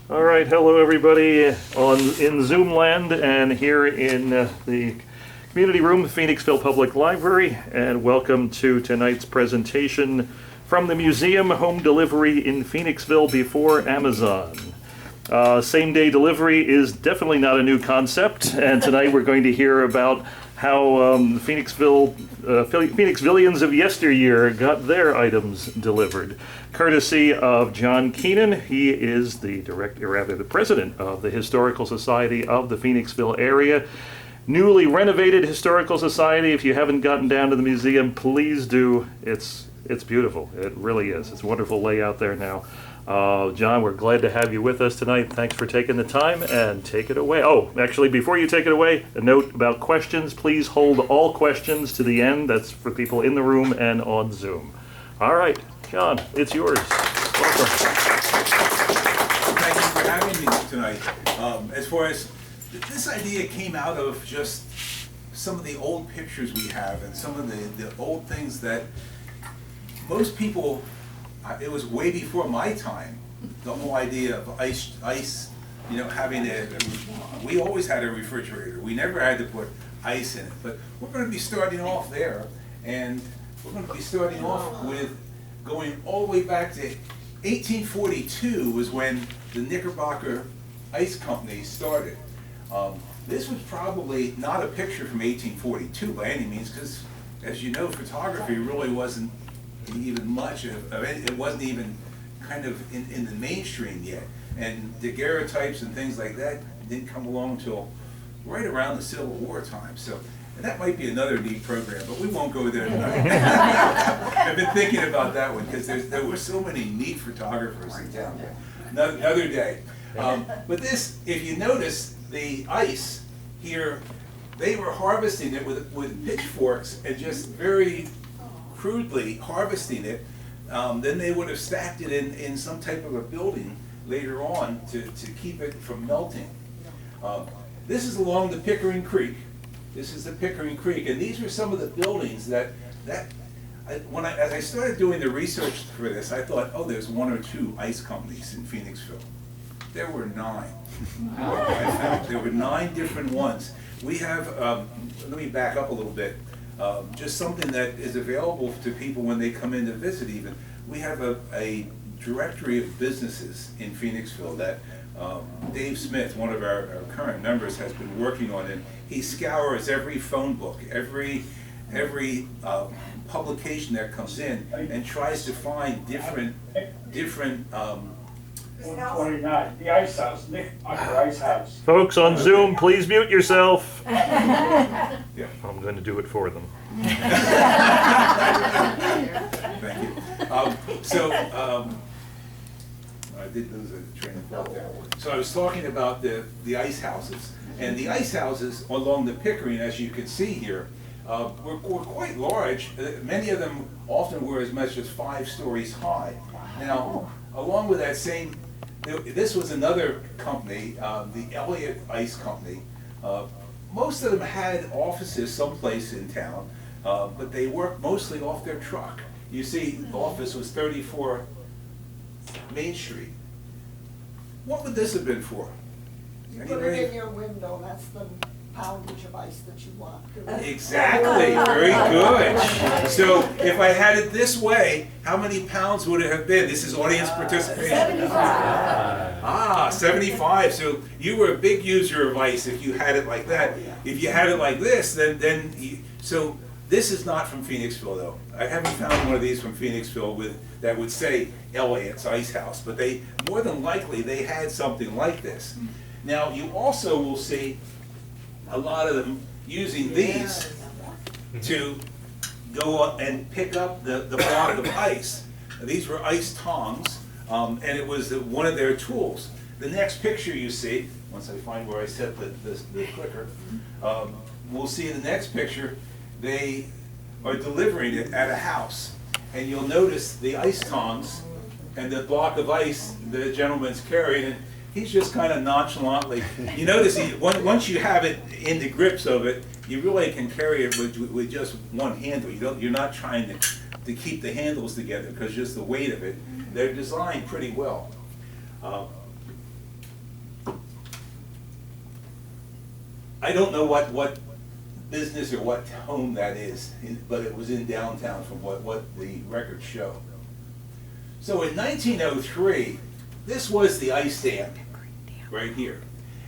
All right, hello everybody in Zoom land and here in the community room, Phoenixville Public Library, and welcome to tonight's presentation from the museum, Home Delivery in Phoenixville before Amazon. Same-day delivery is definitely not a new concept, and tonight we're going to hear about how Phoenixvillians of yesteryear got their items delivered, courtesy of John Keenan. He is the the president of the Historical Society of the Phoenixville Area. Newly renovated Historical Society. If you haven't gotten down to the museum, please do. It's beautiful. It really is. It's a wonderful layout there now. John, we're glad to have you with us tonight. Thanks for taking the time, and take it away. Oh, actually, before you take it away, a note about questions. Please hold all questions to the end. That's for people in the room and on Zoom. All right, John, it's yours. Welcome. Thank you for having me tonight. As far as this idea came out of just some of the old pictures we have and some of the old things that most people, it was way before my time, the whole idea of ice, having we always had a refrigerator. We never had to put ice in it. But we're going to be starting off there, and we're going to be starting off with going all the way back to 1842 was when the Knickerbocker Ice Company started. This was probably not a picture from 1842 by any means, because as you know, photography really wasn't even much of it. It wasn't even kind of in the mainstream yet, and daguerreotypes and things like that didn't come along until right around the Civil War time. So, and that might be another neat program, but we won't go there tonight. I've been thinking about that one because there were so many neat photographers in town. Another day. But this, if you notice, the ice here, they were harvesting it with pitchforks and just very crudely harvesting it. Then they would have stacked it in some type of a building later on to keep it from melting. This is along the Pickering Creek. This is the Pickering Creek, and these were some of the buildings as I started doing the research for this, I thought, oh, there's one or two ice companies in Phoenixville. There were 9. I found there were 9 different ones. We have, let me back up a little bit. Just something that is available to people when they come in to visit even. We have a directory of businesses in Phoenixville that Dave Smith, one of our current members, has been working on, and he scours every phone book, every publication that comes in, and tries to find different 129, the Ice House, Knickerbocker Ice House. Folks on Zoom, please mute yourself. Yeah. I'm going to do it for them. Thank you. I did lose a train of thought there. So I was talking about the ice houses. And the ice houses along the Pickering, as you can see here, were quite large. Many of them often were as much as 5 stories high. Now, along with that same, this was another company, the Elliott Ice Company. Most of them had offices someplace in town, but they worked mostly off their truck. You see, the office was 34 Main Street. What would this have been for? You put it in your window, that's the poundage of ice that you want. Exactly, very good. So if I had it this way, how many pounds would it have been? This is audience participation. 75. 75. So you were a big user of ice if you had it like that. If you had it like this, so this is not from Phoenixville though. I haven't found one of these from Phoenixville that would say Elliott's Ice House, but more than likely they had something like this. Now you also will see a lot of them using these to go and pick up the block of ice. These were ice tongs, and it was one of their tools. The next picture you see, once I find where I set the clicker, we'll see in the next picture, they are delivering it at a house. And you'll notice the ice tongs and the block of ice the gentleman's carrying, and he's just kind of nonchalantly. You notice once you have it in the grips of it, you really can carry it with just one handle. You're not trying to keep the handles together because just the weight of it. They're designed pretty well. I don't know what business or what home that is, but it was in downtown from what the records show. So in 1903, this was the ice dam right here.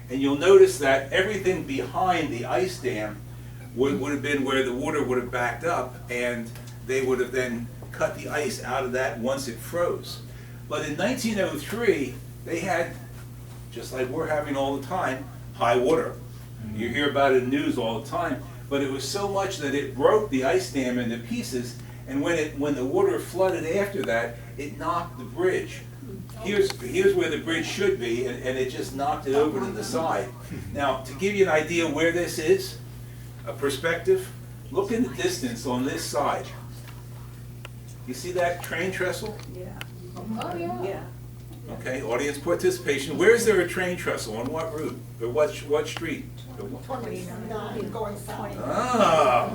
And you'll notice that everything behind the ice dam would have been where the water would have backed up, and they would have then cut the ice out of that once it froze. But in 1903, they had, just like we're having all the time, high water. You hear about it in the news all the time, but it was so much that it broke the ice dam into pieces, and when the water flooded after that, it knocked the bridge. Here's where the bridge should be, and it just knocked it over to the side. Now, to give you an idea where this is, a perspective, look in the distance on this side. You see that train trestle? Yeah. Oh, yeah. Okay, audience participation. Where is there a train trestle? On what route? Or what street? 29 going south. Ah,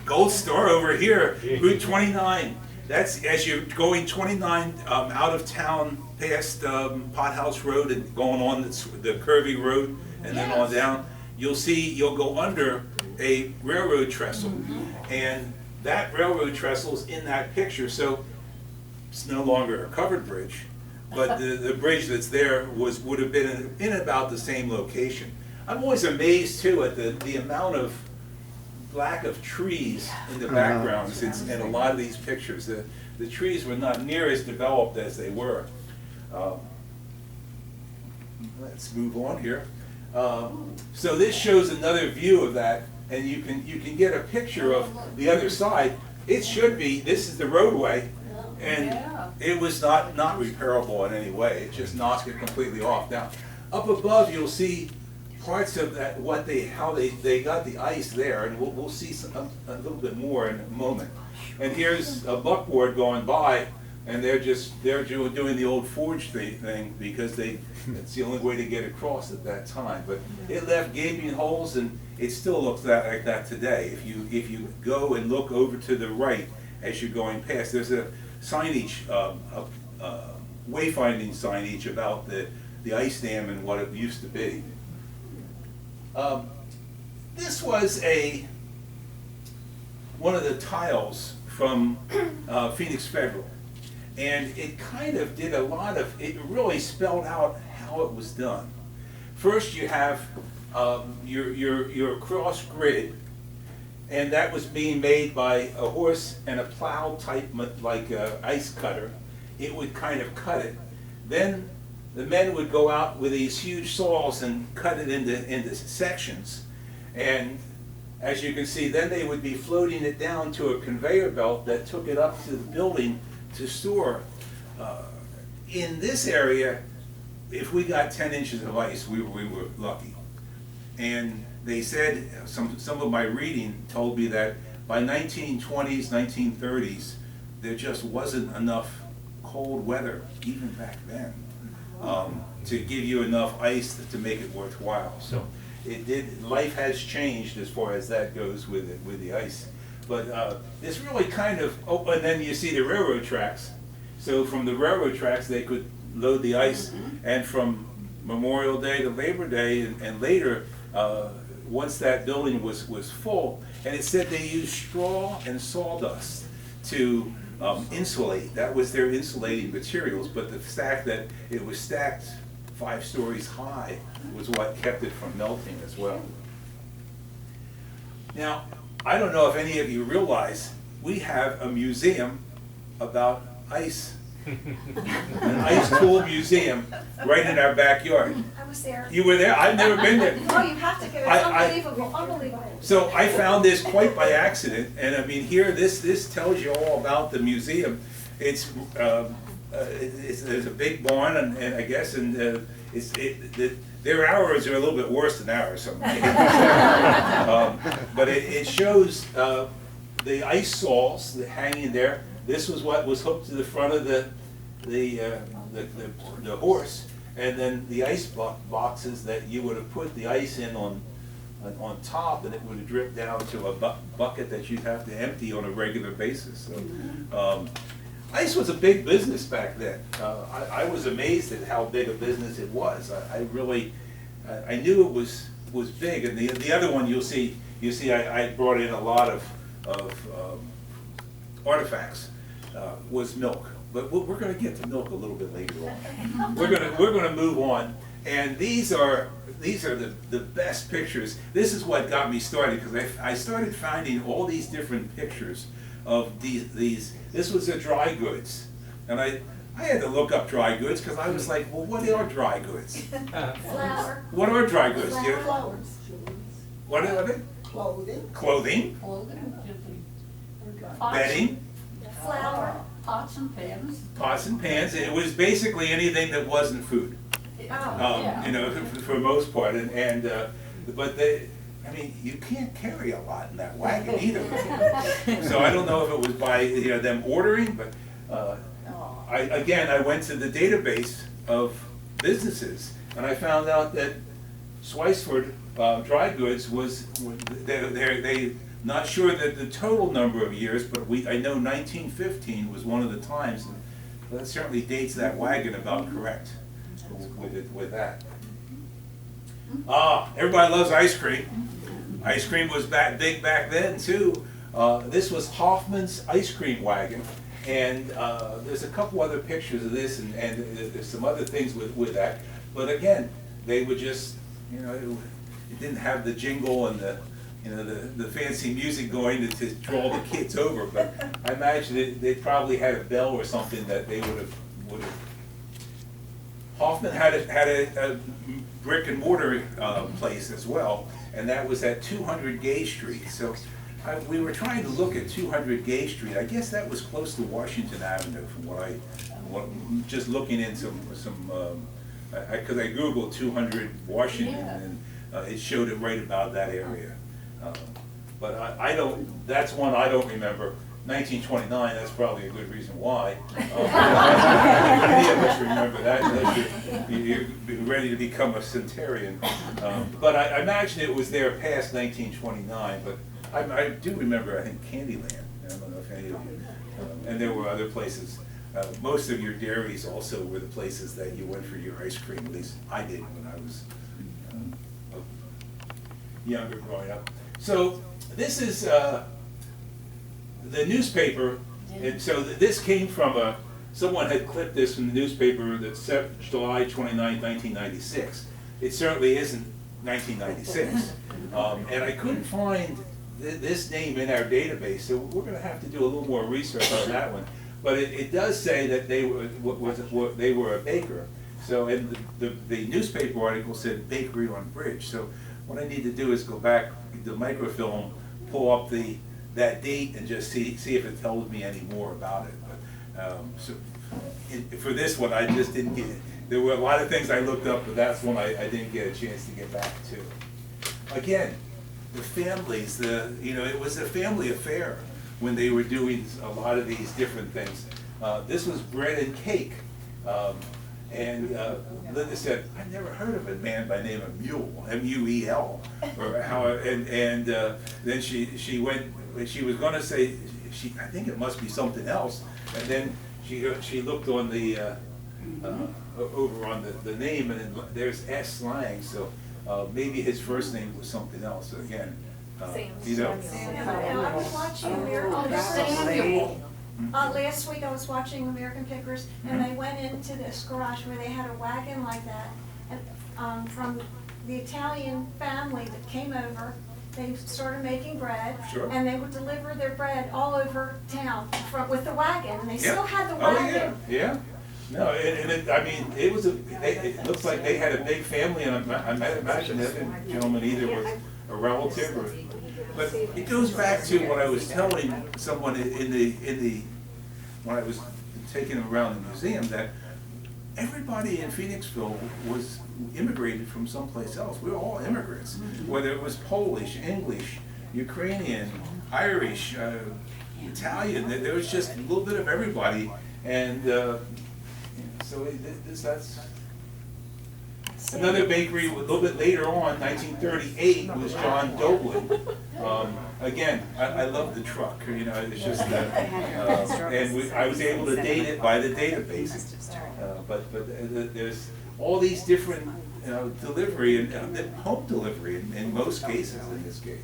Gold Star over here, Route 29. That's as you're going 29 out of town past Pothouse Road and going on the curvy road and then on down. You'll go under a railroad trestle, and that railroad trestle is in that picture. So it's no longer a covered bridge, but the bridge that's there would have been in about the same location. I'm always amazed too at the amount of lack of trees in the background in a lot of these pictures. The trees were not near as developed as they were. Let's move on here. So this shows another view of that, and you can get a picture of the other side. It should be, this is the roadway, and it was not repairable in any way. It just knocked it completely off. Now, up above you'll see parts of that, how they got the ice there, and we'll see a little bit more in a moment. And here's a buckboard going by, and they're doing the old forge thing because it's the only way to get across at that time. But it left gaping holes, and it still looks like that today. If you go and look over to the right as you're going past, there's a signage, wayfinding signage about the ice dam and what it used to be. This was one of the tiles from Phoenix Federal, and it kind of did it really spelled out how it was done. First you have your cross grid, and that was being made by a horse and a plow type, like ice cutter. It would kind of cut it. Then the men would go out with these huge saws and cut it into sections. And as you can see, then they would be floating it down to a conveyor belt that took it up to the building to store. In this area, if we got 10 inches of ice, we were lucky. And they said, some of my reading told me that by 1920s, 1930s, there just wasn't enough cold weather, even back then, to give you enough ice to make it worthwhile. So life has changed as far as that goes with the ice. But it's really kind of, and then you see the railroad tracks. So from the railroad tracks, they could load the ice, and from Memorial Day to Labor Day and later, once that building was full, and it said they used straw and sawdust to insulate. That was their insulating materials, but the fact that it was stacked 5 stories high was what kept it from melting as well. Now, I don't know if any of you realize, we have a museum about ice. An ice tool museum right in our backyard. I was there. You were there? I've never been there. Oh, you have to get it. It's unbelievable, unbelievable. So I found this quite by accident, and I mean here, this tells you all about the museum. It's there's a big barn, and I guess, and their hours are a little bit worse than ours. But it shows the ice saws that hanging there. This was what was hooked to the front of the horse, and then the ice boxes that you would have put the ice in on top, and it would have dripped down to a bucket that you'd have to empty on a regular basis. So, ice was a big business back then. I was amazed at how big a business it was. I knew it was was big, and the other one you'll see I brought in a lot of artifacts, was milk. But we're going to get to milk a little bit later on. We're going to move on, and these are the best pictures. This is what got me started, because I started finding all these different pictures of these. This was the dry goods, and I had to look up dry goods because I was like, well, what are dry goods? Flour. What are dry goods? Yeah. Flowers. What are they? Clothing. Clothing, bedding, Flour. Pots and pans. pots and pans. It was basically anything that wasn't food. Oh, You know, for the most part, but I mean, you can't carry a lot in that wagon either. So I don't know if it was by, you know, them ordering, but I went to the database of businesses, and I found out that Swiceford Dry Goods was, they not sure that the total number of years, but I know 1915 was one of the times, and that certainly dates that wagon about correct with that. Everybody loves ice cream. Ice cream was big back then too. This was Hoffman's ice cream wagon, and there's a couple other pictures of this, and there's some other things with that. But again, they would just, you know, it didn't have the jingle and the fancy music going to draw the kids over. But I imagine they probably had a bell or something that they would have. Hoffman had a brick and mortar place as well, and that was at 200 Gay Street. So we were trying to look at 200 Gay Street. I guess that was close to Washington Avenue, from just looking in some because I googled 200 Washington, and it showed it right about that area. But I don't. That's one I don't remember. 1929, that's probably a good reason why. Many of us remember that, unless you're ready to become a centurion. But I imagine it was there past 1929, but I do remember, I think, Candyland. I don't know if any of you, and there were other places. Most of your dairies also were the places that you went for your ice cream, at least I did when I was younger growing up. So this is the newspaper, and so this came from someone had clipped this from the newspaper that's set July 29, 1996. It certainly isn't 1996. And I couldn't find this name in our database, so we're going to have to do a little more research on that one. But it does say that they were a baker. So, and the newspaper article said bakery on Bridge. So what I need to do is go back to the microfilm, pull up that date, and just see if it tells me any more about it. But for this one, I just didn't get it. There were a lot of things I looked up, but that's one I didn't get a chance to get back to. Again, the families, it was a family affair when they were doing a lot of these different things. This was bread and cake. And Linda said, "I've never heard of a man by the name of Mule, M-U-E-L, or how." And then she went. She was going to say, I think it must be something else. And then she looked on the over on the name, and then there's S. Lang. So maybe his first name was something else. So again, you know. I was watching American last week I was watching American Pickers, and they went into this garage where they had a wagon like that, and from the Italian family that came over, they started making bread, Sure. and they would deliver their bread all over town with the wagon, and they Yeah. still had the Oh, wagon. yeah. No, I mean, it looks like they had a big family, and I imagine that gentleman either was a relative or. But it goes back to what I was telling someone when I was taking them around the museum, that everybody in Phoenixville was immigrated from someplace else. We were all immigrants, whether it was Polish, English, Ukrainian, Irish, Italian. There was just a little bit of everybody, and so that's. Another bakery a little bit later on, 1938, was John Doblin. Again, I love the truck, it's just, and I was able to date it by the database. But there's all these different delivery and home delivery in most cases. In this case,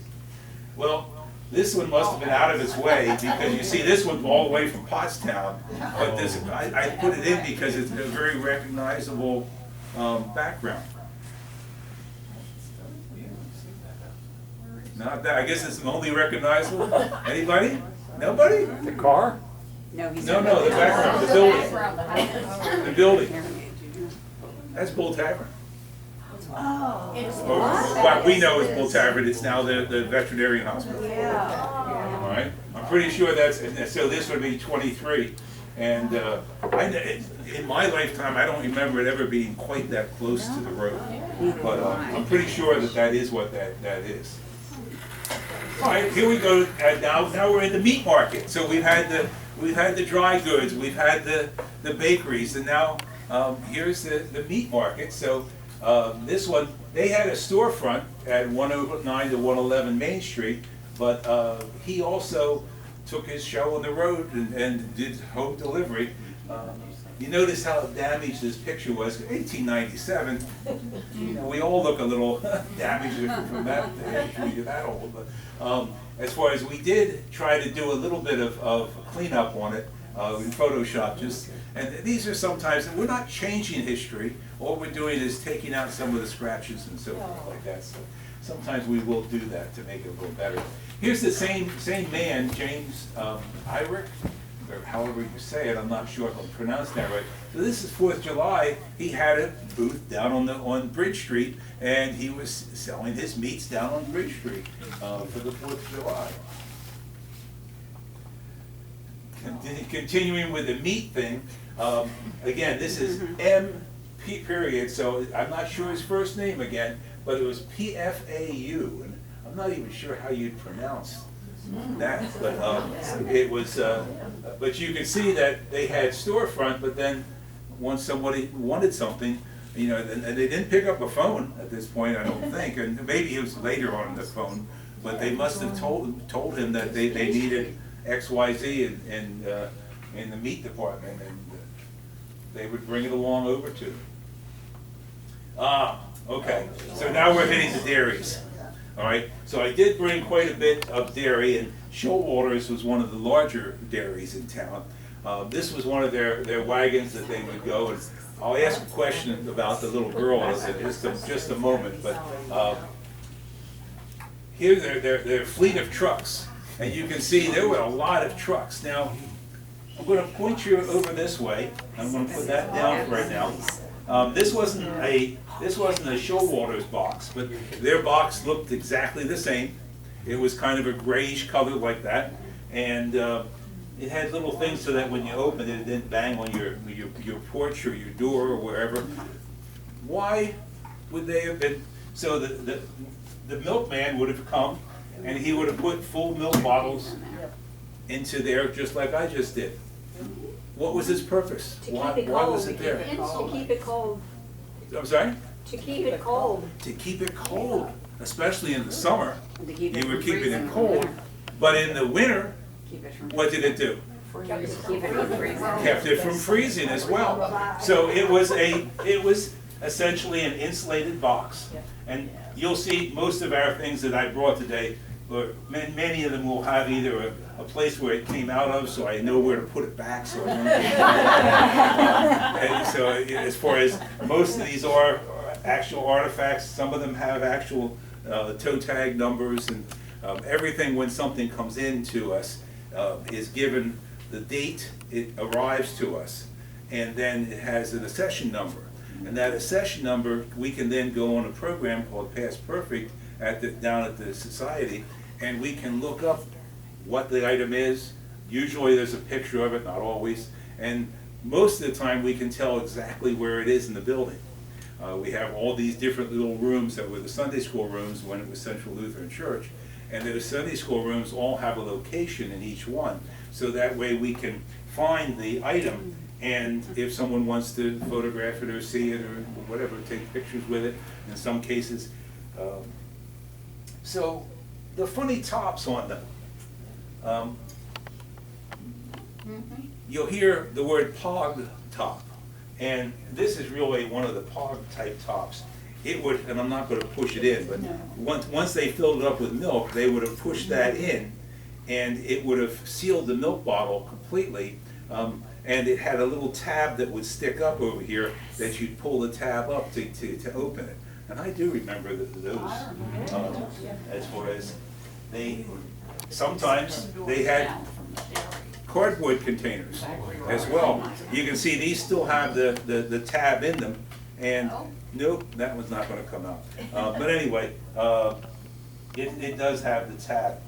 well, this one must have been out of its way because you see this one's all the way from Pottstown, but this I put it in because it's a very recognizable background. Not that, I guess it's only recognizable. Anybody? Nobody? The car? No, No, the background, the building. The building. That's Bull Tavern. Oh. Or what we know as Bull Tavern, it's now the veterinarian hospital. Yeah. All right? I'm pretty sure so this would be 23. And in my lifetime, I don't remember it ever being quite that close to the road. But I'm pretty sure that is what that is. All right, here we go. Now we're in the meat market. So we've had the dry goods, we've had the bakeries, and now here's the meat market. So this one, they had a storefront at 109 to 111 Main Street, but he also took his show on the road and did home delivery. You notice how damaged this picture was. 1897. You know, we all look a little damaged from that age. You're that old. But as far as we did try to do a little bit of cleanup on it in Photoshop, and these are sometimes, and we're not changing history. All we're doing is taking out some of the scratches and so forth like that. So sometimes we will do that to make it a little better. Here's the same man, James Irick, or however you say it. I'm not sure if I'm pronouncing that right. So this is 4th of July. He had a booth down on Bridge Street, and he was selling his meats down on Bridge Street for the 4th of July. Continuing with the meat thing, again, this is M. period, so I'm not sure his first name again, but it was PFAU, and I'm not even sure how you'd pronounce that, but it was, but you can see that they had storefront, but then once somebody wanted something, you know, and they didn't pick up a phone at this point, I don't think, and maybe it was later on the phone, but they must have told him that they needed XYZ in the meat department, and they would bring it along over to them. Okay, so now we're hitting the dairies. All right, so I did bring quite a bit of dairy, and Showalter's was one of the larger dairies in town. This was one of their wagons that they would go, and I'll ask a question about the little girl in just a moment, but here their fleet of trucks, and you can see there were a lot of trucks. Now, I'm going to point you over this way. I'm going to put that down right now. This wasn't a Showalter's box, but their box looked exactly the same. It was kind of a grayish color like that, and it had little things so that when you opened it, it didn't bang on your porch or your door or wherever. Why would they have been? So the milkman would have come, and he would have put full milk bottles into there just like I just did. What was its purpose? Why was it there? To keep it cold. I'm sorry? To keep it cold. To keep it cold, especially in the summer. To keep it You were from keeping freezing. it cold, but in the winter, Keep it from. what did it do? Keep it from freezing. Kept it from freezing as well. So it was essentially an insulated box. And you'll see most of our things that I brought today, or many of them will have either a place where it came out of, so I know where to put it back. So, and so as far as most of these are actual artifacts, some of them have actual toe tag numbers, and everything when something comes into us is given the date it arrives to us, and then it has an accession number. And that accession number, we can then go on a program called Past Perfect down at the society, and we can look up what the item is. Usually there's a picture of it, not always, and most of the time we can tell exactly where it is in the building. We have all these different little rooms that were the Sunday school rooms when it was Central Lutheran Church, and those Sunday school rooms all have a location in each one, so that way we can find the item, and if someone wants to photograph it or see it or whatever, take pictures with it in some cases. So the funny tops on them. You'll hear the word pog top, and this is really one of the pog type tops. it would, and I'm not gonna push it in, but once they filled it up with milk, they would have pushed that in, and it would have sealed the milk bottle completely. And it had a little tab that would stick up over here that you'd pull the tab up to open it. And I do remember those, as far as sometimes they had cardboard containers as well. You can see these still have the tab in them, and nope, that one's not gonna come out. But anyway, it does have the tab.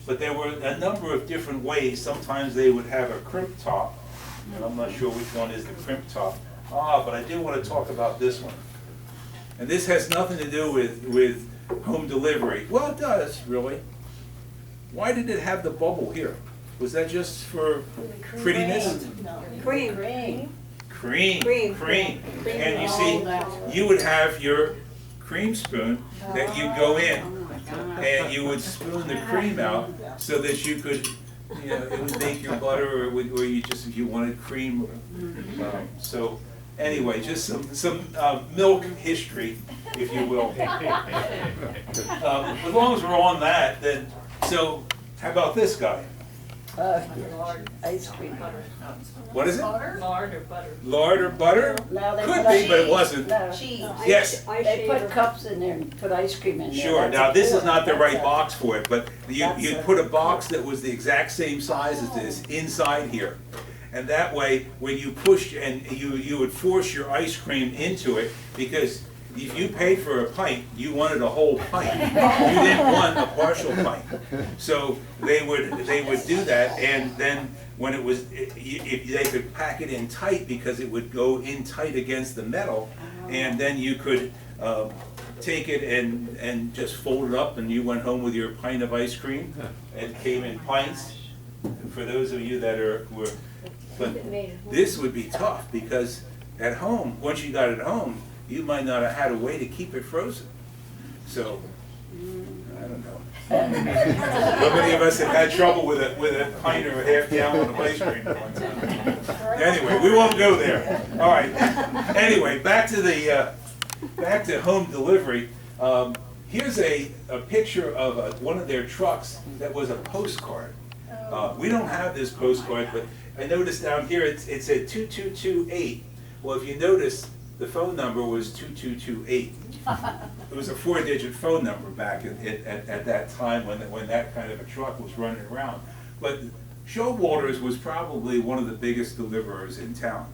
But there were a number of different ways. Sometimes they would have a crimp top, and I'm not sure which one is the crimp top. But I do want to talk about this one. And this has nothing to do with home delivery. Well, it does, really. Why did it have the bubble here? Was that just for prettiness? Cream. Cream. And you see, you would have your cream spoon that you'd go in, and you would spoon the cream out so that you could, it would make your butter, or you just, if you wanted cream. So anyway, just some milk history, if you will. As long as we're on that, then, so how about this guy? Ice cream. What is it? Lard or butter. Lard or butter? No, they Could put be, but it wasn't. No. Cheese. Yes. They put cups in there and put ice cream in there. Sure, That's now a this is quart. not the right That's box for it, but That's you'd a- put a box that was the exact same size as this inside here. And that way, when you pushed, and you would force your ice cream into it, because if you paid for a pint, you wanted a whole pint. You didn't want a partial pint. So they would do that, and then when it was, they could pack it in tight because it would go in tight against the metal, and then you could take it and just fold it up, and you went home with your pint of ice cream. It came in pints. For those of you that were, but this would be tough because at home, once you got it home, you might not have had a way to keep it frozen. So, I don't know. How many of us have had trouble with a pint or a half gallon of ice cream at one time? Anyway, we won't go there. All right. Anyway, back to home delivery. Here's a picture of one of their trucks that was a postcard. We don't have this postcard, but I noticed down here it said 2228. Well, if you notice, the phone number was 2228. It was a 4-digit phone number back at that time when that kind of a truck was running around. But Showalter's was probably one of the biggest deliverers in town.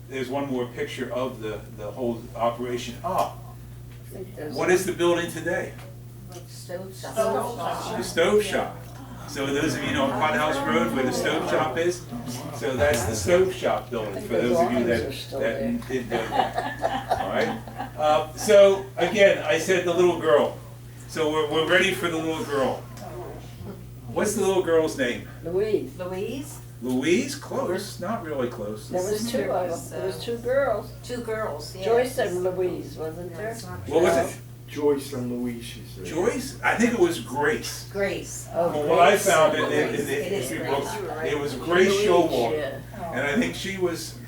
There's one more picture of the whole operation. What is the building today? Stove shop. The stove shop. So those of you know Pot House Road where the stove shop is, so that's the stove shop building, for those of you that did know that. All right? So again, I said the little girl. So we're ready for the little girl. What's the little girl's name? Louise. Louise? Louise? Close, not really close. There was two of them. There was two girls. Two girls, yeah. Joyce and Louise, wasn't there? What was it? Joyce and Louise, she said. Joyce? I think it was Grace. Grace. Oh, From what I Grace. found in Grace. the It is history Grace. books, You were right. it was Grace Showalter. Yeah. And I think she was,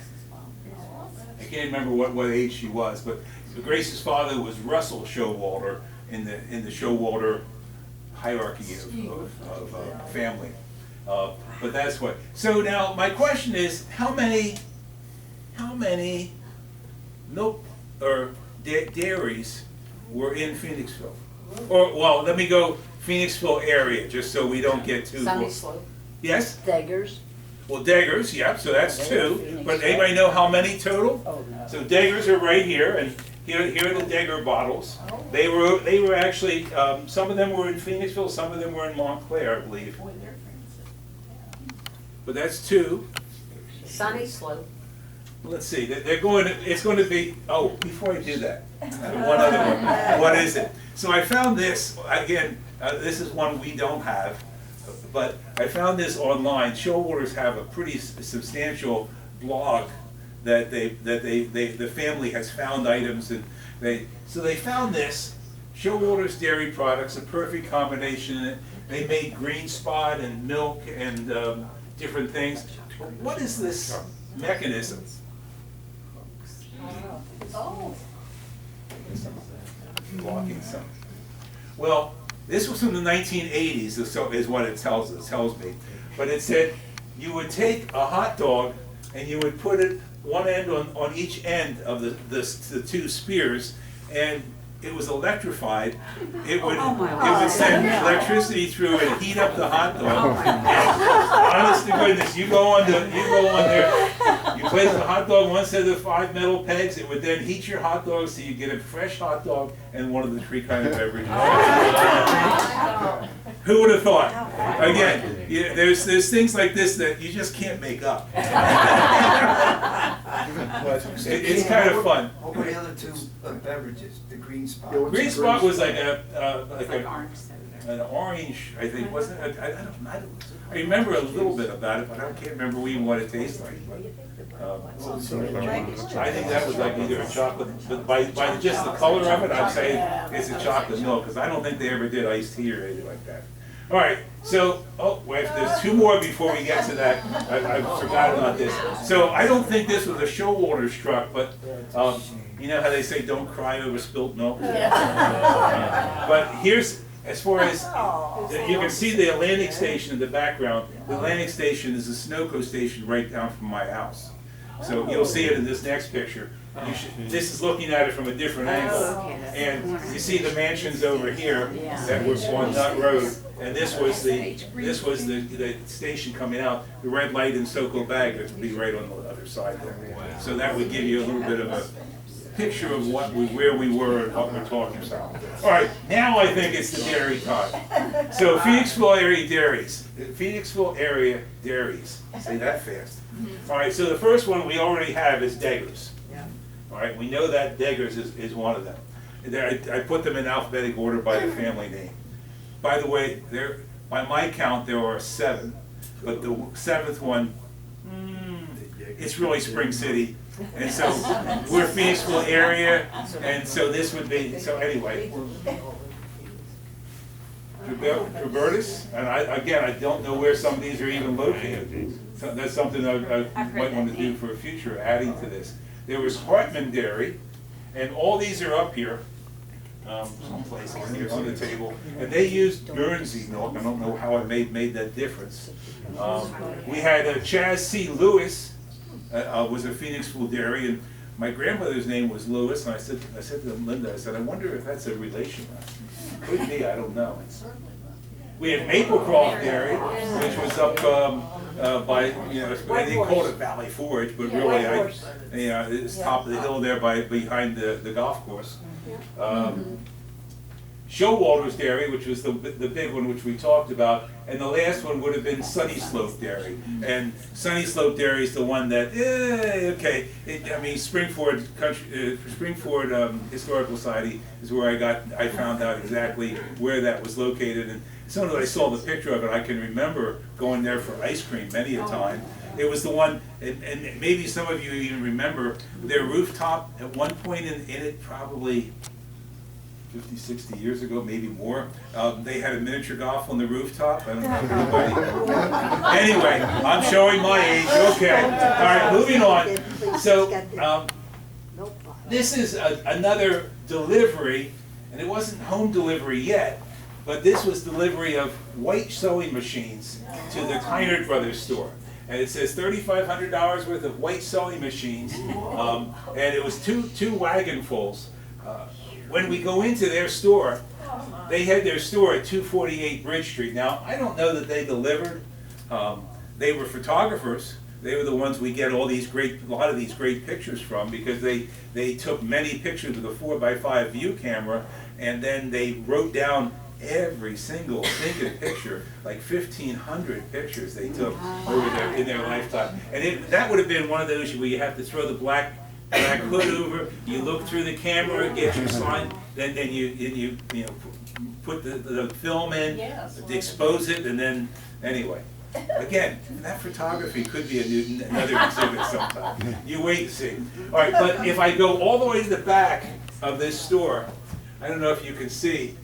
I can't remember what age she was, but Grace's father was Russell Showalter in the Showalter hierarchy of family. But that's what. So now my question is, how many milk or dairies were in Phoenixville? Or well, let me go Phoenixville area, just so we don't get too. Sunny Slope. Yes. Daggers. Well, Daggers, yeah, so that's two. Phoenix, But right? anybody know how many total? Oh, no. So Daggers are right here, and here are the Dagger bottles. They were actually, some of them were in Phoenixville, some of them were in Montclair, I believe. But that's two. Sunny Slope. Let's see, it's going to be, oh, before I do that, one other one. What is it? So I found this, again, this is one we don't have, but I found this online. Showalters have a pretty substantial blog that the family has found items, and so they found this, Showalter's Dairy Products, a perfect combination. They made green spot and milk and different things. What is this mechanism? blocking some. Well, this was from the 1980s, so is what it tells me. But it said you would take a hot dog and you would put it one end on each end of the two spears, and it was electrified. It would send electricity through and heat up the hot dog. Honest to goodness, you go on there, you place the hot dog on one set of the 5 metal pegs. It would then heat your hot dog so you get a fresh hot dog and one of the 3 kind of beverages. Who would have thought? Again, there's things like this that you just can't make up. But it's kind of fun. What were the other 2 beverages? The green spot? Green spot was like an orange, I think, wasn't it? I remember a little bit about it, but I can't remember even what it tastes like. I think that was like either a chocolate, but by just the color of it, I'd say it's a chocolate milk, because I don't think they ever did iced tea or anything like that. All right, so, wait, there's 2 more before we get to that. I forgot about this. So I don't think this was a Showalter's truck, but you know how they say don't cry over spilt milk? But here's, as far as, you can see the Atlantic Station in the background. The Atlantic Station is a Sunoco station right down from my house. So you'll see it in this next picture. This is looking at it from a different angle. And you see the mansions over here that were on Nut Road. And this was the station coming out. The red light in Soco Bag would be right on the other side there. So that would give you a little bit of a picture of where we were and what we're talking about. All right, now I think it's the dairy time. So Phoenixville Area Dairies. Phoenixville Area Dairies. Say that fast. All right, so the first one we already have is Deggers. All right, we know that Deggers is one of them. I put them in alphabetic order by the family name. By the way, by my count, there are 7, but the 7th one, it's really Spring City. And so we're Phoenixville Area, and so this would be, so anyway. Robertus, and I don't know where some of these are even located. So that's something I might want to do for a future, adding to this. There was Hartman Dairy, and all these are up here, someplace here on the table, and they used Guernsey milk. I don't know how it made that difference. We had Chaz C. Lewis, was a Phoenixville dairy, and my grandmother's name was Lewis, and I said to Linda, I said, I wonder if that's a relation. Could be, I don't know. We had Maplecroft Dairy, which was up by, they called it Valley Forge, but really, it's top of the hill there behind the golf course. Showalter's Dairy, which was the big one which we talked about, and the last one would have been Sunny Slope Dairy. And Sunny Slope Dairy is the one that, Springford Historical Society is where I found out exactly where that was located. And as soon as I saw the picture of it, I can remember going there for ice cream many a time. It was the one, and maybe some of you even remember, their rooftop at one point in it, probably 50, 60 years ago, maybe more, they had a miniature golf on the rooftop. I don't know if anybody. Anyway, I'm showing my age. Okay. All right, moving on. So this is another delivery, and it wasn't home delivery yet, but this was delivery of white sewing machines to the Keenan Brothers store. And it says $3,500 worth of white sewing machines, and it was two wagonfuls. When we go into their store, they had their store at 248 Bridge Street. Now, I don't know that they delivered. They were photographers. They were the ones we get a lot of these great pictures from, because they took many pictures with a 4x5 view camera, and then they wrote down every single thinking picture, like 1,500 pictures they took in their lifetime. And that would have been one of those where you have to throw the black hood over, you look through the camera, get your sign, then you put the film in, expose it, and then, anyway. Again, that photography could be another exhibit sometime. You wait and see. All right, but if I go all the way to the back of this store, I don't know if you can see,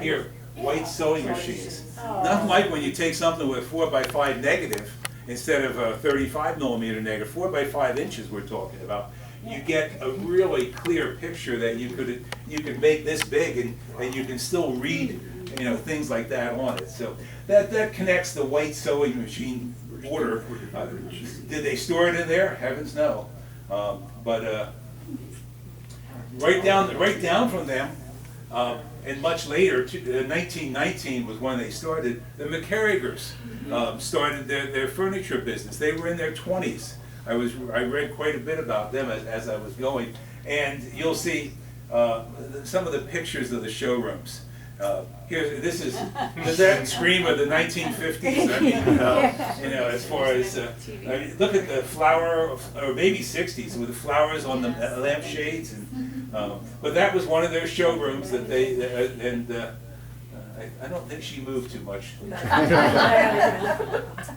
here, white sewing machines. Nothing like when you take something with a 4x5 negative instead of a 35mm negative, 4x5 inches we're talking about. you get a really clear picture that you could make this big and you can still read, you know, things like that on it. So that connects the white sewing machine order. Did they store it in there? Heavens no. But right down from them, and much later, 1919 was when they started. The McCarrigers started their furniture business. They were in their 20s. I read quite a bit about them as I was going, and you'll see some of the pictures of the showrooms. This is that scream of the 1950s. I mean, you know, as far as I mean, look at the flower, or maybe 60s, with the flowers on the lampshades, and but that was one of their showrooms that I don't think she moved too much.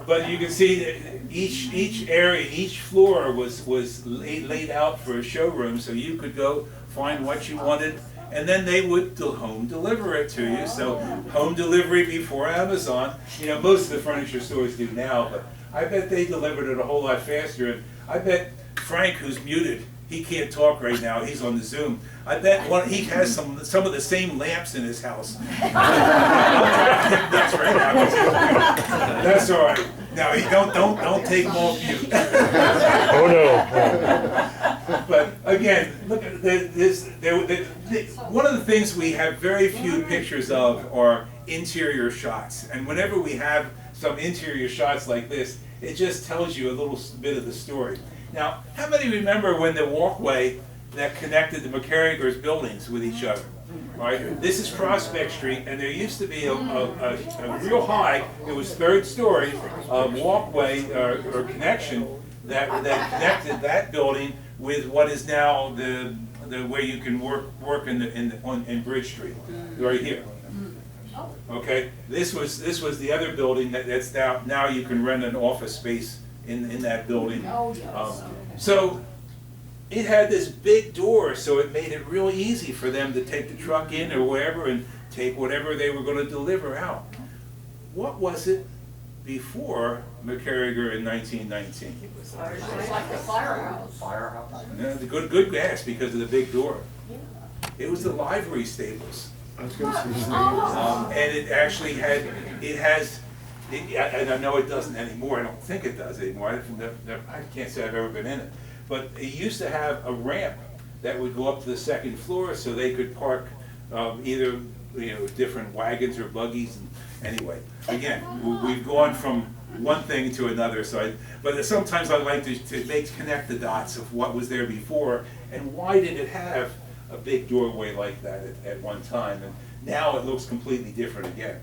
But you can see that each area, each floor was laid out for a showroom, so you could go find what you wanted, and then they would home deliver it to you. So home delivery before Amazon, you know, most of the furniture stores do now, but I bet they delivered it a whole lot faster. And I bet Frank, who's muted, he can't talk right now, he's on the Zoom. I bet he has some of the same lamps in his house. That's right now. That's all right. Now, don't take them off mute. Oh no. But again, look at this. One of the things we have very few pictures of are interior shots. And whenever we have some interior shots like this, it just tells you a little bit of the story. Now, how many remember when the walkway that connected the McCarrigers buildings with each other? Right? This is Prospect Street, and there used to be a real high, it was third story, walkway or connection that connected that building with what is now the where you can work in Bridge Street, right here. Okay, this was the other building that's now you can rent an office space in that building. So it had this big door, so it made it real easy for them to take the truck in or wherever and take whatever they were going to deliver out. What was it before McCarriger in 1919? It was like the firehouse. No, the good guess, because of the big door. It was the livery stables. And it actually has, and I know it doesn't anymore, I don't think it does anymore, I can't say I've ever been in it, but it used to have a ramp that would go up to the second floor so they could park either, you know, different wagons or buggies. And anyway, again, we've gone from one thing to another, but sometimes I like to connect the dots of what was there before and why did it have a big doorway like that at one time, and now it looks completely different again.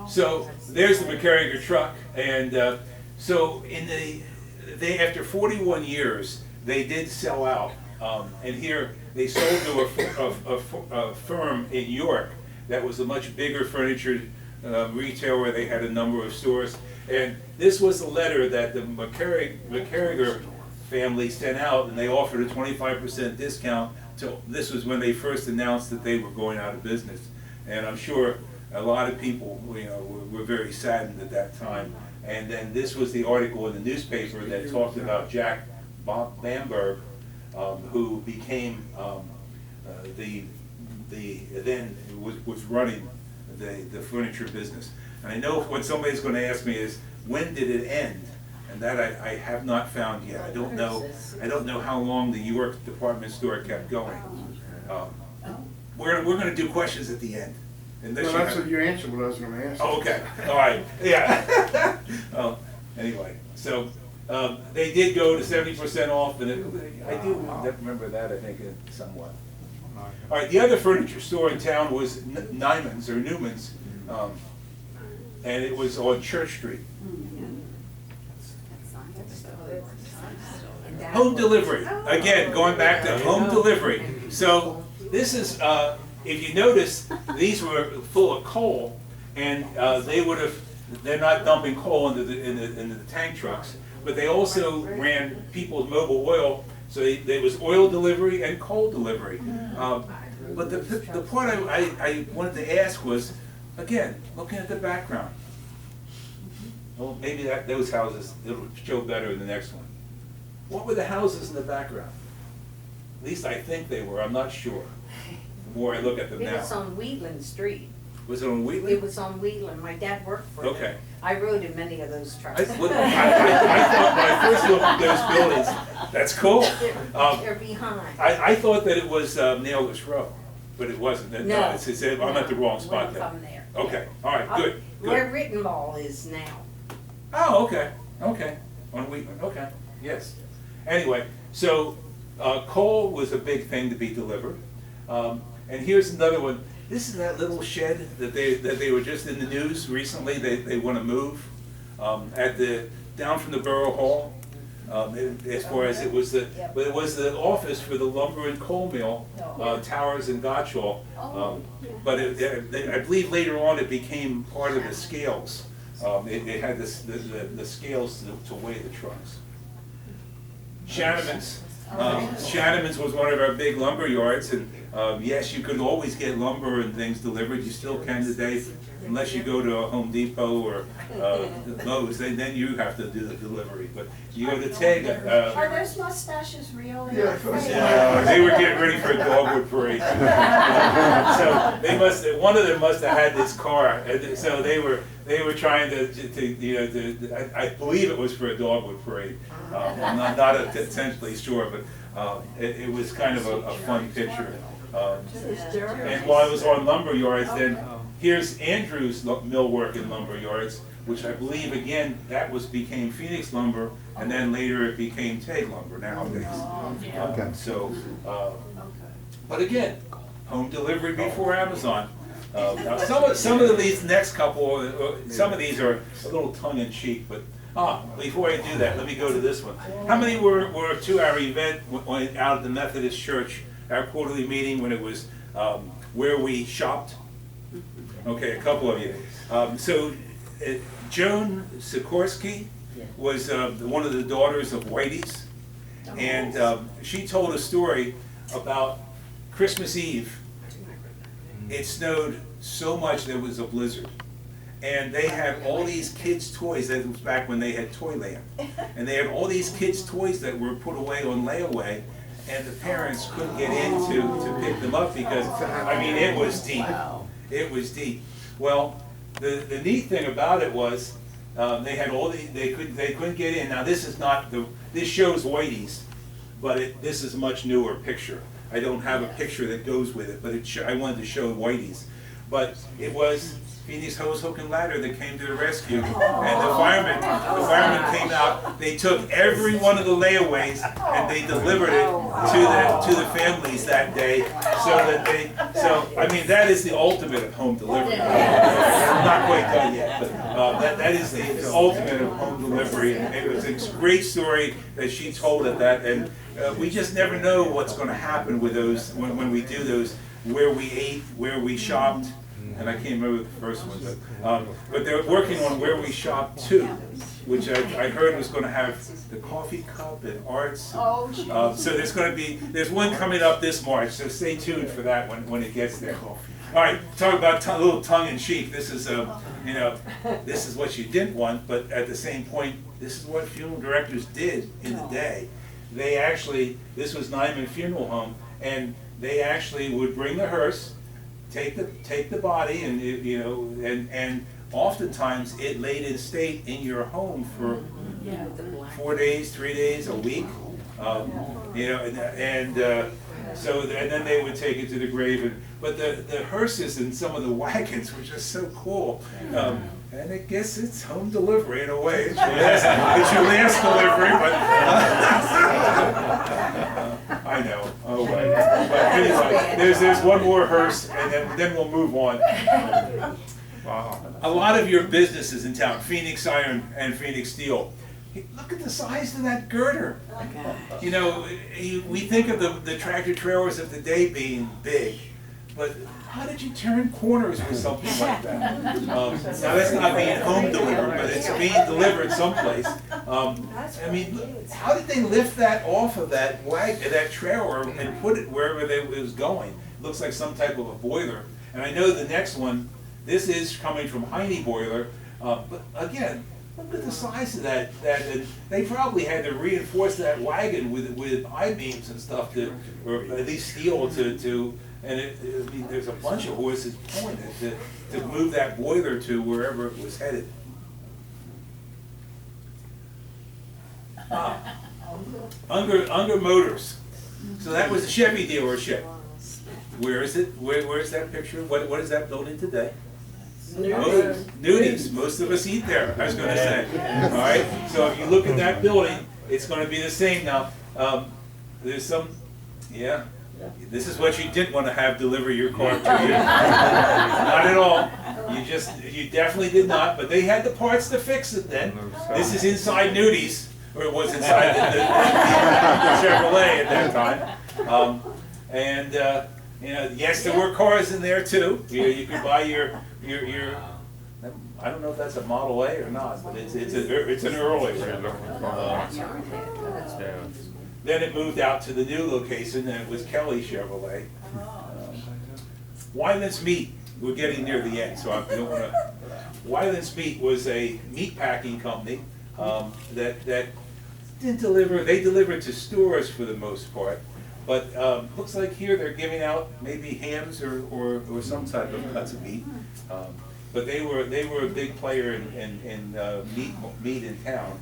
So there's the McCarriger truck, and so after 41 years, they did sell out, and here they sold to a firm in York that was a much bigger furniture retailer. They had a number of stores, and this was the letter that the McCarriger family sent out, and they offered a 25% discount. This was when they first announced that they were going out of business, and I'm sure a lot of people, you know, were very saddened at that time. And then this was the article in the newspaper that talked about Jack Bamberg, who became then was running the furniture business. And I know what somebody's going to ask me is, when did it end? And that I have not found yet. I don't know how long the York department store kept going. We're going to do questions at the end. No, that's what you answered what I was going to ask. Oh, okay. All right. Yeah. Anyway, so they did go to 70% off, and I do remember that, I think, somewhat. All right. The other furniture store in town was Newman's, and it was on Church Street. Home delivery. Again, going back to home delivery. So this is, if you notice, these were full of coal, and they're not dumping coal into the tank trucks, but they also ran people's mobile oil, so there was oil delivery and coal delivery. But the part I wanted to ask was, again, looking at the background. Well, maybe those houses, it'll show better in the next one. what were the houses in the background? At least I think they were, I'm not sure. The more I look at them It now. was on Wheatland Street. Was it on Wheatley? It was on Wheatland. My dad worked for them. Okay. I rode in many of those I trucks. thought when I first looked at those buildings, that's cool. They're behind. I thought that it was Nailless Row, but it wasn't. No. I'm at the wrong spot Went then. from there. Okay, all right, good, Where good. Rittenball is now. Oh, okay, okay, on Wheatland, okay, yes. Anyway, so coal was a big thing to be delivered. And here's another one. This is that little shed that they were just in the news recently. They want to move down from the Borough Hall. As far as it was the office for the lumber and coal mill, Towers and Gottschall. But I believe later on it became part of the scales. It had the scales to weigh the trucks. Shannon's. Shannon's was one of our big lumber yards, and yes, you could always get lumber and things delivered. You still can today, unless you go to a Home Depot or Lowe's. Then you have to do the delivery. But you go to Teg. Are those mustaches real? Yeah, they were getting ready for a dogwood parade. So they one of them must have had this car, and so they were trying to I believe it was for a dogwood parade. I'm not essentially sure, but it was kind of a fun picture. And while I was on lumber yards, then here's Andrew's millwork and lumber yards, which I believe again became Phoenix Lumber, and then later it became Teg Lumber nowadays. But again, home delivery before Amazon. Now some of these next couple, some of these are a little tongue in cheek, but before I do that, let me go to this one. How many were to our event out at the Methodist Church, our quarterly meeting when it was where we shopped? Okay, a couple of you. So Joan Sikorsky was one of the daughters of Whitey's, and she told a story about Christmas Eve. It snowed so much there was a blizzard. And they had all these kids' toys. That was back when they had Toyland. And they had all these kids' toys that were put away on layaway, and the parents couldn't get in to pick them up because, I mean, it was deep. It was deep. Well, the neat thing about it was they had they couldn't get in. Now this shows Whitey's, but this is a much newer picture. I don't have a picture that goes with it, but I wanted to show Whitey's. But it was Phoenix Hose, Hook, and Ladder that came to the rescue, and the firemen came out. They took every one of the layaways and they delivered it to the families that day, so I mean that is the ultimate of home delivery. I'm not quite done yet, but that is the ultimate of home delivery, and it was a great story that she told at that, and we just never know what's going to happen with those when we do those, where we ate, where we shopped. And I can't remember the first one, but they're working on Where We Shop 2, which I heard was going to have the coffee cup and arts. So there's one coming up this March, so stay tuned for that when it gets there. All right, talk about a little tongue-in-cheek. This is this is what you didn't want, but at the same point, this is what funeral directors did in the day. This was Nyman Funeral Home, and they actually would bring the hearse, take the body, and and oftentimes it laid in state in your home for 4 days, 3 days, a week, and then they would take it to the grave. But the hearses and some of the wagons were just so cool. And I guess it's home delivery in a way. It's your last delivery, but I know. Oh well. But anyway, there's one more hearse, and then we'll move on. Wow. A lot of your businesses in town, Phoenix Iron and Phoenix Steel. Look at the size of that girder. You know, we think of the tractor trailers of the day being big, but how did you turn corners with something like that? Now that's not being home delivered, but it's being delivered someplace. I mean, how did they lift that off of that trailer and put it wherever it was going? It looks like some type of a boiler. And I know the next one, this is coming from Heine Boiler, but again, Look at the size of that, and they probably had to reinforce that wagon with I-beams and stuff or at least steel and I mean, there's a bunch of horses pulling it to move that boiler to wherever it was headed. Unger Motors. So that was a Chevy dealership. Where is it? Where is that picture? What is that building today? Nudies. Most of us eat there, I was going to say. All right. So if you look at that building, it's going to be the same now. There's some, yeah. This is what you didn't want to have deliver your car to you. Not at all. You definitely did not. But they had the parts to fix it then. This is inside Nudies, or it was inside the Chevrolet at that time. You know, yes, there were cars in there too. You could buy your I don't know if that's a Model A or not, but it's an early. Then it moved out to the new location, and it was Kelly Chevrolet. Wyland's Meat. We're getting near the end, so I don't want to. Wyland's Meat was a meat packing company that didn't deliver. They delivered to stores for the most part. But looks like here they're giving out maybe hams or some type of cuts of meat. But they were a big player in meat in town.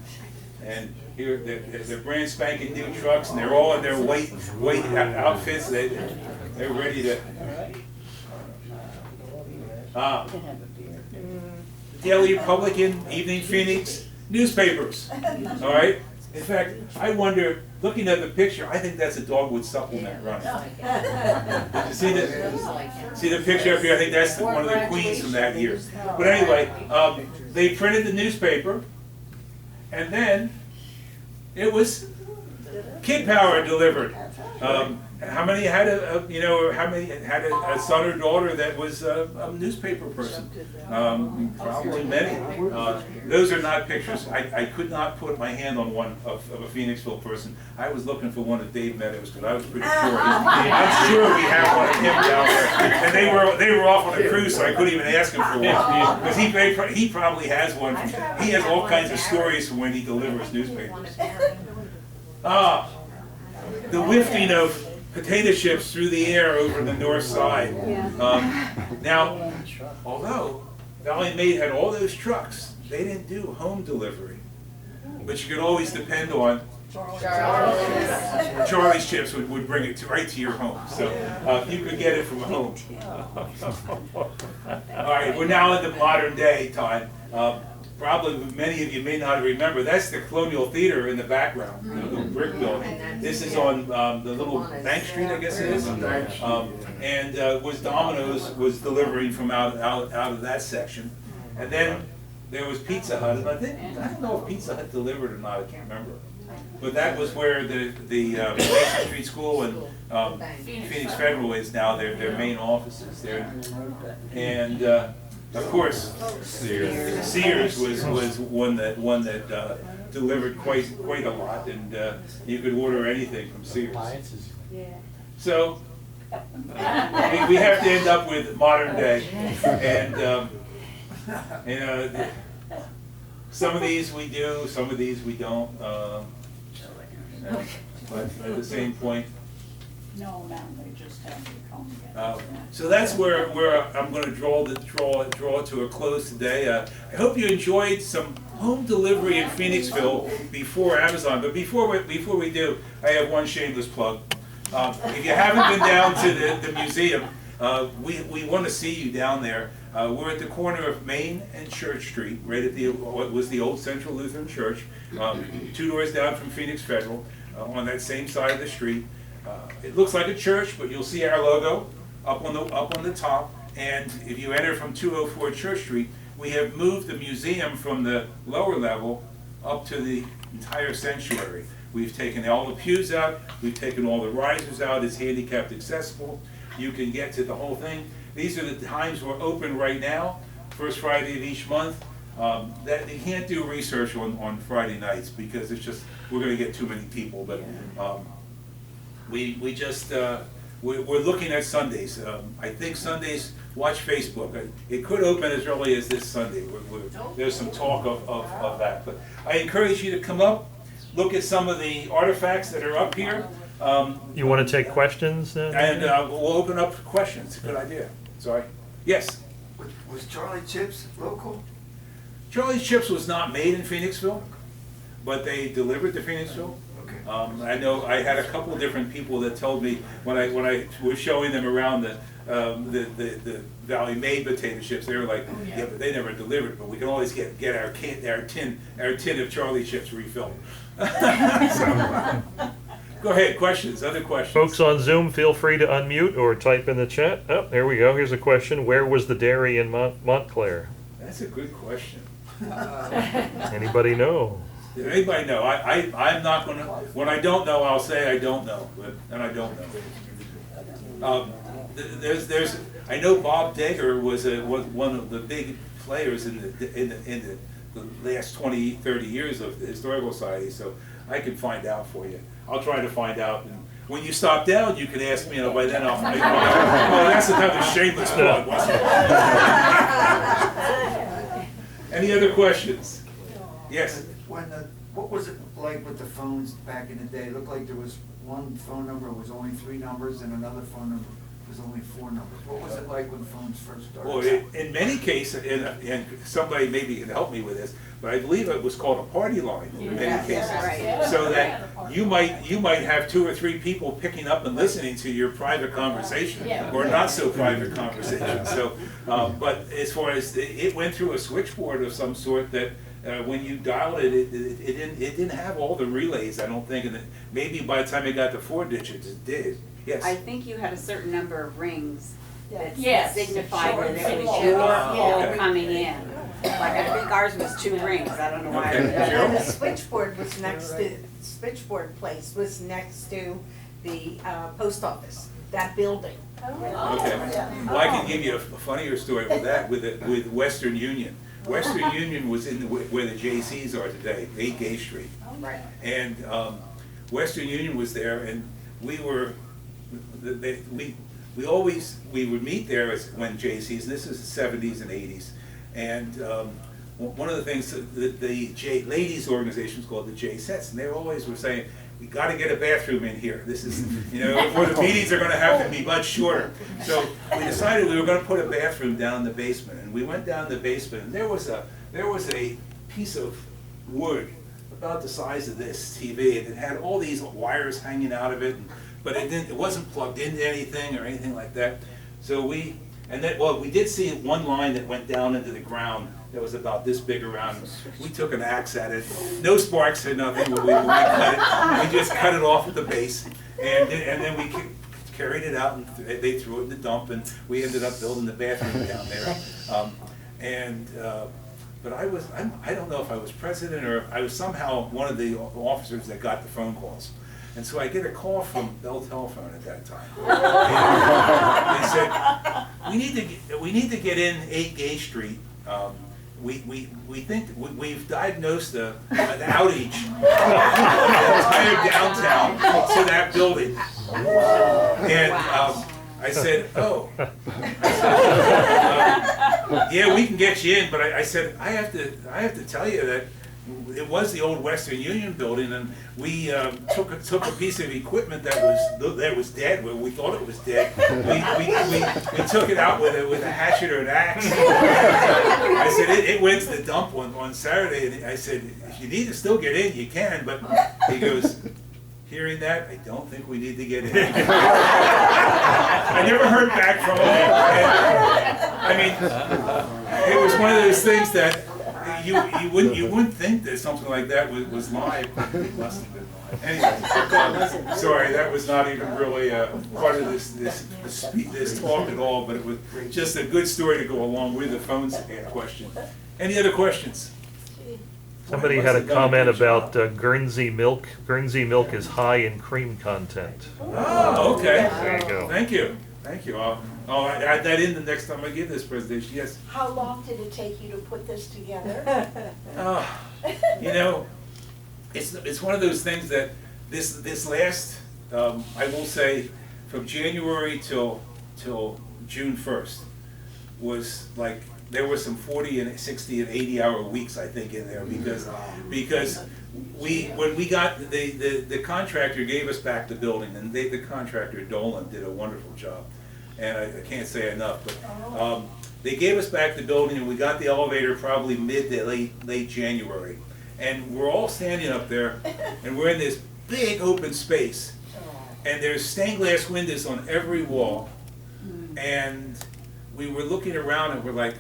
And here they're brand spanking new trucks, and they're all in their white outfits. They're ready to. Daily Republican, Evening Phoenix, newspapers. All right. In fact, I wonder, looking at the picture, I think that's a Dogwood supplement run. Did you see the picture up here? I think that's one of the queens from that year. But anyway, they printed the newspaper, and then it was Kid Power delivered. How many had how many had a son or daughter that was a newspaper person? Probably many. Those are not pictures. I could not put my hand on one of a Phoenixville person. I was looking for one of Dave Meadows because I was pretty sure. I'm sure we have one of him down there. And they were off on a cruise, so I couldn't even ask him for one because he probably has one. He has all kinds of stories from when he delivers newspapers. The wafting of potato chips through the air over the north side. Now, although Valley Maid had all those trucks, they didn't do home delivery. But you could always depend on Charlie's Chips would bring it right to your home. So you could get it from home. All right, we're now into modern day time. Probably many of you may not remember, that's the Colonial Theater in the background, the little brick building. This is on the little Bank Street, I guess it is. And was Domino's was delivering from out of that section. And then there was Pizza Hut, and I don't know if Pizza Hut delivered or not, I can't remember. But that was where the Mason Street School and Phoenix Federal is now, their main offices there. And of course, Sears was one that delivered quite a lot, and you could order anything from Sears. So we have to end up with modern day, and some of these we do, some of these we don't. But at the same point. No, they just have to come So that's where I'm going to draw it to a close today. I hope you enjoyed some home delivery in Phoenixville before Amazon. But before we do, I have one shameless plug. If you haven't been down to the museum, we want to see you down there. We're at the corner of Main and Church Street, right at what was the old Central Lutheran Church, 2 doors down from Phoenix Federal, on that same side of the street. It looks like a church, but you'll see our logo up on the top. And if you enter from 204 Church Street, we have moved the museum from the lower level up to the entire sanctuary. We've taken all the pews out, we've taken all the risers out, it's handicapped accessible. You can get to the whole thing. These are the times we're open right now, first Friday of each month. That you can't do research on Friday nights because it's just, we're going to get too many people. But we just we're looking at Sundays. I think Sundays, watch Facebook. It could open as early as this Sunday. There's some talk of that. But I encourage you to come up, look at some of the artifacts that are up here. You want to take questions then? And we'll open up for questions. Good idea. Sorry. Yes? Was Charlie Chips local? Charlie's Chips was not made in Phoenixville, but they delivered to Phoenixville. Okay. I know I had a couple of different people that told me when I was showing them around the Valley made potato chips, they were like, yeah, but they never delivered, but we can always get our tin of Charlie Chips refilled. So, go ahead, questions, other questions? Folks on Zoom, feel free to unmute or type in the chat. Oh, there we go. Here's a question. Where was the dairy in Montclair? That's a good question. Anybody know? Did anybody know? I'm not gonna, when I don't know, I'll say I don't know, and I don't know. I know Bob Degger was one of the big players in the last 20, 30 years of the Historical Society, so I can find out for you. I'll try to find out, and when you stop down, you can ask me, and by then I'll make well, that's another shameless plug, wasn't it? Any other questions? Yes? What was it like with the phones back in the day? It looked like there was one phone number was only 3 numbers and another phone number was only 4 numbers. What was it like when phones first started? Well, in many cases, and somebody maybe can help me with this, but I believe it was called a party line in many cases. So that you might have 2 or 3 people picking up and listening to your private conversation or not so private conversation. So, but as far as it went through a switchboard of some sort that when you dialed it, it didn't have all the relays, I don't think, and maybe by the time it got to 4 digits, it did. Yes. I think you had a certain number of rings that Yes. signified that it was Sure. your call Okay. coming in. Like I think ours was 2 rings. I don't know why. Okay. And the switchboard was next to, switchboard place was next to the post office, that building. Okay. Well, I can give you a funnier story with that, with Western Union. Western Union was in where the JCs are today, 8 Gay Street. Right. And Western Union was there, and we were, we would meet there when JCs, and this is the 70s and 80s. And one of the things that the ladies organization was called the J Sets, and they always were saying, we got to get a bathroom in here. This is, or the meetings are going to have to be much shorter. So we decided we were going to put a bathroom down in the basement, and we went down in the basement, and there was a piece of wood about the size of this TV, and it had all these wires hanging out of it, but it wasn't plugged into anything or anything like that. So we did see one line that went down into the ground that was about this big around. We took an axe at it. No sparks or nothing, but we cut it. We just cut it off at the base, and then we carried it out, and they threw it in the dump, and we ended up building the bathroom down there. But I don't know if I was president or I was somehow one of the officers that got the phone calls. And so I get a call from Bell Telephone at that time. And they said, we need to get in 8 Gay Street. We think we've diagnosed an outage entire downtown to that building. And I said, oh. Yeah, we can get you in, but I said, I have to tell you that it was the old Western Union building, and we took a piece of equipment that was dead. Well, we thought it was dead. We took it out with a hatchet or an axe. I said it went to the dump on Saturday, and I said, if you need to still get in, you can. But he goes, hearing that, I don't think we need to get in. I never heard back from him. I mean, it was one of those things that you wouldn't think that something like that was live. It must have been live. Anyway, sorry, that was not even really part of this talk at all, but it was just a good story to go along with the phone question. Any other questions? Somebody had a comment about Guernsey milk. Guernsey milk is high in cream content. Oh, okay. There you go. Thank you. Thank you. I'll add that in the next time I give this presentation. Yes. How long did it take you to put this together? It's one of those things that this last, I will say, from January till June 1st was like, there were some 40 and 60 and 80-hour weeks, I think, in there, because when we got, the contractor gave us back the building, and the contractor, Dolan, did a wonderful job. And I can't say enough, but they gave us back the building, and we got the elevator probably mid to late January. And we're all standing up there, and we're in this big open space, and there's stained glass windows on every wall. And we were looking around, and we're like,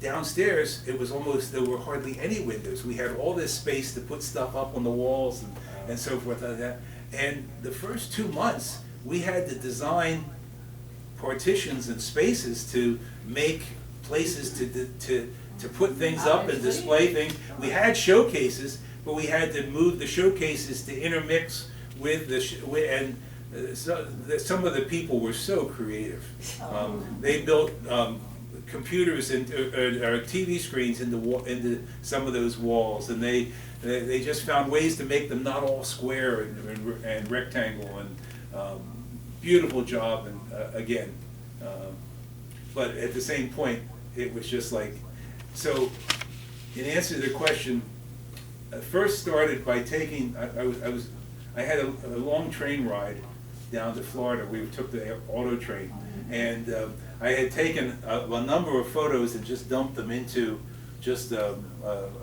downstairs, it was almost, there were hardly any windows. We had all this space to put stuff up on the walls and so forth like that. And the first 2 months, we had to design partitions and spaces to make places to put things up and display things. We had showcases, but we had to move the showcases to intermix with some of the people were so creative. They built computers and TV screens into some of those walls, and they just found ways to make them not all square and rectangle, and beautiful job. And again, but at the same point, it was just like, so in answer to the question, I first started by taking, I had a long train ride down to Florida. We took the auto train, and I had taken a number of photos and just dumped them into just a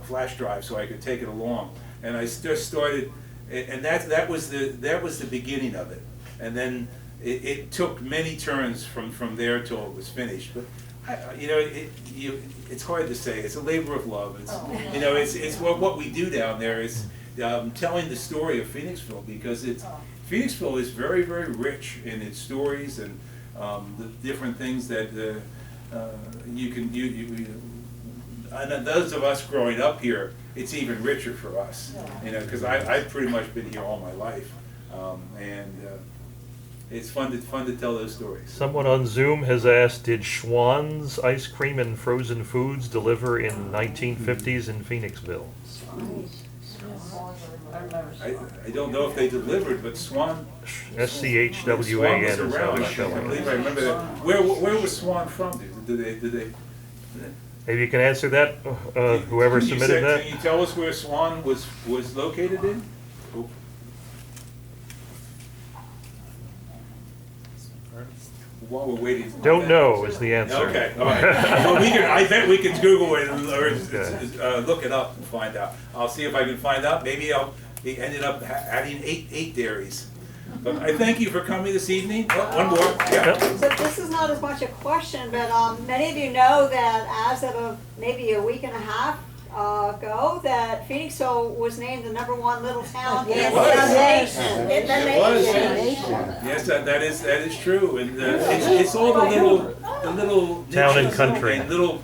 flash drive so I could take it along. And I just started, and that was the beginning of it. And then it took many turns from there till it was finished. But it's hard to say. It's a labor of love. It's what we do down there is telling the story of Phoenixville, because Phoenixville is very, very rich in its stories and the different things that and those of us growing up here, it's even richer for us, because I've pretty much been here all my life, and it's fun to tell those stories. Someone on Zoom has asked, did Schwann's ice cream and frozen foods deliver in 1950s in Phoenixville? I don't know if they delivered, but Swan. SCHWAN is how it's I spelling believe I it. remember that. Where was Swan from? Did they? Maybe you can answer that, whoever submitted that. Can you tell us where Swan was located in? Oh. While we're waiting. Don't know is the answer. Okay, all right. Well, I bet we can Google it or look it up and find out. I'll see if I can find out. Maybe they ended up adding eight dairies. But I thank you for coming this evening. Oh, one more. Yeah. So this is not as much a question, but many of you know that as of maybe a week and a half ago, that Phoenixville was named the #1 little town in the nation. Yes, that is true, and it's all the little Town and niches country. and little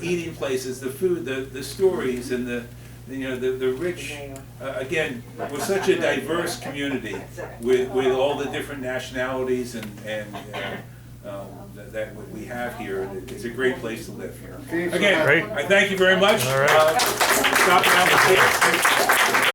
eating places, the food, the stories, and the rich. Again, we're such a diverse community with all the different nationalities and that we have here. It's a great place to live here. Again, Great. I thank you very much. All right. Stop now.